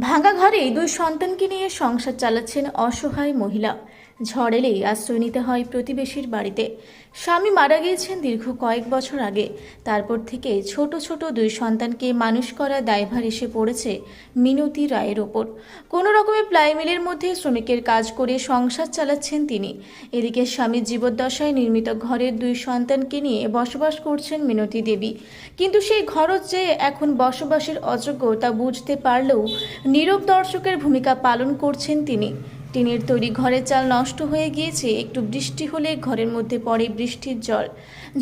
ভাঙা ঘরে দুই সন্তানকে নিয়ে সংসার চালাচ্ছেন অসহায় মহিলা। ঝড় এলেই আশ্রয় নিতে হয় প্রতিবেশীর বাড়িতে। স্বামী মারা গিয়েছেন দীর্ঘ কয়েক বছর আগে। তারপর থেকে ছোট ছোট দুই সন্তানকে মানুষ করার দায়ভার এসে পড়েছে মিনতি রায়ের ওপর। কোনো রকমে প্লাই মিলের মধ্যে শ্রমিকের কাজ করে সংসার চালাচ্ছেন তিনি। এদিকে স্বামীর জীবদ্দশায় নির্মিত ঘরের দুই সন্তানকে নিয়ে বসবাস করছেন মিনতি দেবী। কিন্তু সেই ঘরও যে এখন বসবাসের অযোগ্য তা বুঝতে পারলেও নীরব দর্শকের ভূমিকা পালন করছেন তিনি। টিনের তৈরি ঘরের চাল নষ্ট হয়ে গিয়েছে, একটু বৃষ্টি হলে ঘরের মধ্যে পড়ে বৃষ্টির জল।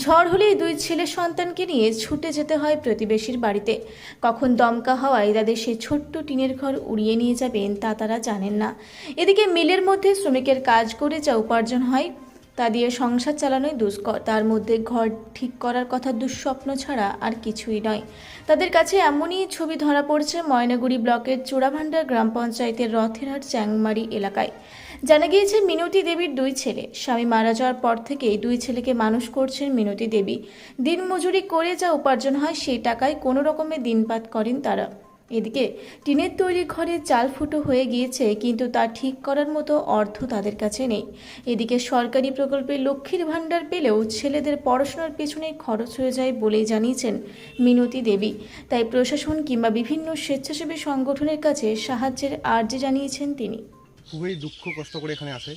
ঝড় হলেই দুই ছেলে সন্তানকে নিয়ে ছুটে যেতে হয় প্রতিবেশীর বাড়িতে। কখন দমকা হাওয়ায় তাদের সেই ছোট্ট টিনের ঘর উড়িয়ে নিয়ে যাবেন তা তারা জানেন না। এদিকে মিলের মধ্যে শ্রমিকের কাজ করে যা উপার্জন হয় তা দিয়ে সংসার চালানোই দুষ্কর। তার মধ্যে ঘর ঠিক করার কথা দুঃস্বপ্ন ছাড়া আর কিছুই নয়। তাদের কাছে এমনই ছবি ধরা পড়ছে ময়নাগুড়ি ব্লকের চূড়াভান্ডার গ্রাম পঞ্চায়েতের রথেরহাট চ্যাংমারি এলাকায়। জানা গিয়েছে মিনতি দেবীর দুই ছেলে। স্বামী মারা যাওয়ার পর থেকেই দুই ছেলেকে মানুষ করছেন মিনতি দেবী। দিন মজুরি করে যা উপার্জন হয় সেই টাকায় কোনো রকমে দিনপাত করেন তারা। এদিকে টিনের তৈরি ঘরে চাল ফুটো হয়ে গিয়েছে, কিন্তু তা ঠিক করার মতো অর্থ তাদের কাছে নেই। এদিকে সরকারি প্রকল্পে লক্ষ্মীর ভাণ্ডার পেলেও ছেলেদের পড়াশোনার পেছনে খরচ হয়ে যায় বলেই জানিয়েছেন মিনতি দেবী। তাই প্রশাসন কিংবা বিভিন্ন স্বেচ্ছাসেবী সংগঠনের কাছে সাহায্যের আর্জি জানিয়েছেন তিনি। খুবই দুঃখ কষ্ট করে এখানে আসে।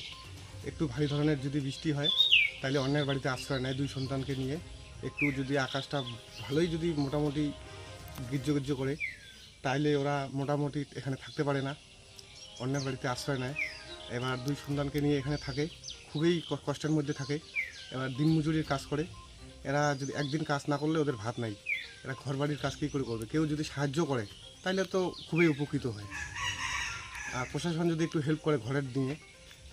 একটু ভারী ধরনের যদি বৃষ্টি হয় তাহলে অন্যের বাড়িতে আশ্রয় নেয় দুই সন্তানকে নিয়ে। একটু যদি আকাশটা ভালোই যদি মোটামুটি গির্জ করে তাইলে ওরা মোটামুটি এখানে থাকতে পারে না, অন্যের বাড়িতে আশ্রয় নেয়। এবার দুই সন্তানকে নিয়ে এখানে থাকে, খুবই কষ্টের মধ্যে থাকে। এবার দিনমজুরির কাজ করে। এরা যদি একদিন কাজ না করলে ওদের ভাত নাই। এরা ঘর বাড়ির কাজ কী করে করবে? কেউ যদি সাহায্য করে তাহলে তো খুবই উপকৃত হয়। আর প্রশাসন যদি একটু হেল্প করে ঘরের দিয়ে,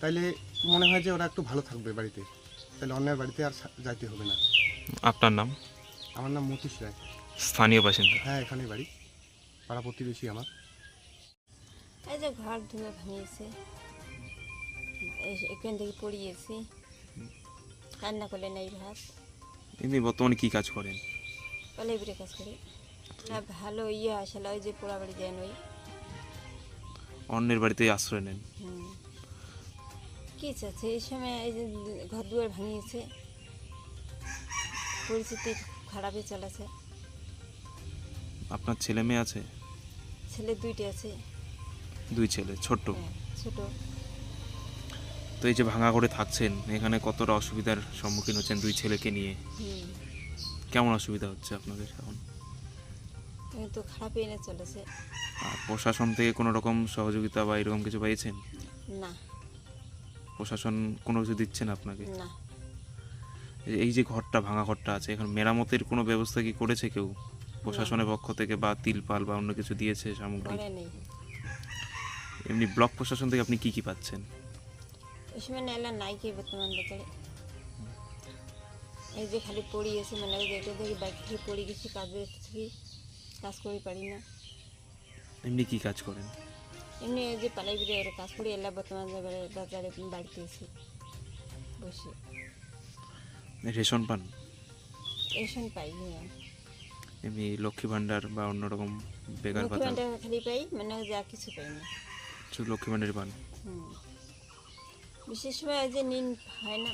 তাইলে মনে হয় যে ওরা একটু ভালো থাকবে বাড়িতে, তাহলে অন্যের বাড়িতে আর যাইতে হবে না। আপনার নাম? আমার নাম মতীশ রায়। স্থানীয় বাসিন্দা? হ্যাঁ, এখানেই বাড়ি, পাড়া প্রতিবেশী আমার। এই যে ঘর ধুয়ে ভাঙিয়েছে, এখান থেকে পড়িয়েছি, রান্না করলে নেই ভাত। এমনি বর্তমানে কি কাজ করেন? পালাইপুরে কাজ করি না, ভালো আসলে ওই যে পোড়া বাড়ি দেন ওই অন্যের বাড়িতে আশ্রয় নেন। কি চাচ্ছে এই সময়? এই যে ঘর দুয়ার ভাঙিয়েছে, পরিস্থিতি খারাপই চলেছে। আপনার ছেলে মেয়ে আছে? ছেলে দুইটি আছে। দুই ছেলে? ছোট? ছোট। তো এই যে ভাঙা করে থাকছেন, এখানে কতটা অসুবিধার সম্মুখীন হচ্ছেন দুই ছেলেকে নিয়ে? কেমন অসুবিধা হচ্ছে আপনাদের এখন? তো খারাপই এনে চলেছে। আর প্রশাসন থেকে কোনো রকম সহযোগিতা বা এরকম কিছু পাইয়েছেন? না। প্রশাসন কোনো কিছু দিচ্ছে না আপনাকে? না। এই যে ঘরটা, ভাঙা ঘরটা আছে, এখন মেরামতের কোনো ব্যবস্থা কি করেছে কেউ প্রশাসনের পক্ষ থেকে, বা তিলপাল বা অন্য কিছু দিয়েছে সামগ্রী? এমনি ব্লক প্রশাসন থেকে আপনি কি কি পাচ্ছেন? এই সময় নেলা নাই কি বর্তমান বাজারে। এই যে খালি পড়িয়েছে, মানে ওই এটা থেকে বাইক থেকে পড়ে গেছি, কাজ করে পারি না। এমনি কি কাজ করেন? এমনি এই যে পালাইপুরে ওরা কাজ করি, এলা বর্তমান বাজারে বাড়িতে এসে বসে। রেশন পান? রেশন পাই না। এমনি লক্ষ্মী ভাণ্ডার বা অন্যরকম বেকার লক্ষ্মী ভাতা? ভাণ্ডার খালি পাই, মানে যা কিছু পাই না। শুধু লক্ষ্মী ভাণ্ডার পান? বিশেষ সময় যে নিন হয় না,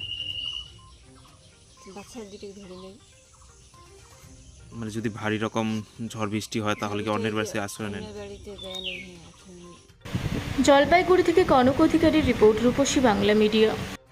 বাচ্চা দুটোকে ধরে নেই। মানে যদি ভারী রকম ঝড় বৃষ্টি হয় তাহলে কি অন্যের বাড়িতে আশ্রয় নেন? বাড়িতে যায় নেই। জলপাইগুড়ি থেকে কনক অধিকারীর রিপোর্ট, রূপসী বাংলা মিডিয়া।